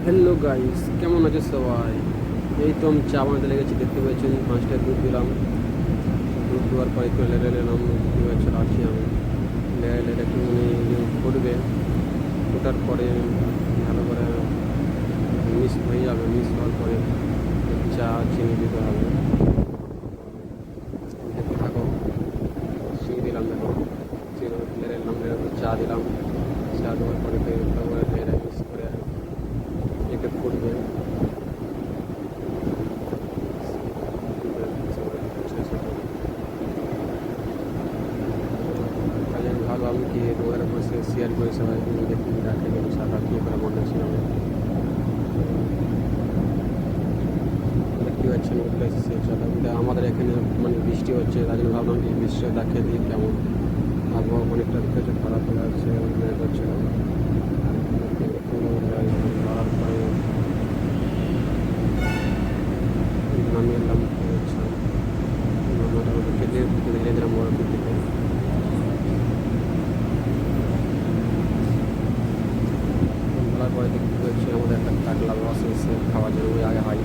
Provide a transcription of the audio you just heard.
Hello guys, কেমন আছে সবাই? এই তো আমি চা বানাতে লেগেছি, দেখতে পাচ্ছেন 5টা দুধ দিলাম। দুধ দেওয়ার পরে একটু লেড়ে নিলাম, দেখতে পাচ্ছেন আছি আমি। লেড়ে লেড়ে একটু ফুটবে, ফোটার পরে ভালো করে মিক্স হয়ে যাবে। মিক্স হওয়ার পরে চা চিনি দিতে হবে। দেখতে থাকো, চিনি দিলাম, দেখো চিনি লেড়ে নিলাম, লেড়ে চা দিলাম। চা দেওয়ার পরে তারপরে লেড়ে মিক্স করে এটা ফুটবে। তাই আমি ভাবলাম কি তোমাদের বসে শেয়ার করে সবাই দেখি রাখে গেল সাদা কী করে বানিয়েছিলাম। দেখতে পাচ্ছেন উঠে এসেছে সাদা। আমাদের এখানে মানে বৃষ্টি হচ্ছে, তাই জন্য ভাবলাম কি বৃষ্টি দেখে দিই কেমন আবহাওয়া। অনেকটা কিছু খারাপ হয়ে যাচ্ছে, মেঘ হচ্ছে। লড়ার পরে নামিয়ে এলাম, হচ্ছে মোটামুটি খেতে ঢেলে দিলাম বড় দিকে। বলার পরে দেখতে পাচ্ছি আমাদের একটা কাকলা বাস এসে খাওয়ার জন্য, ওই আগে হাই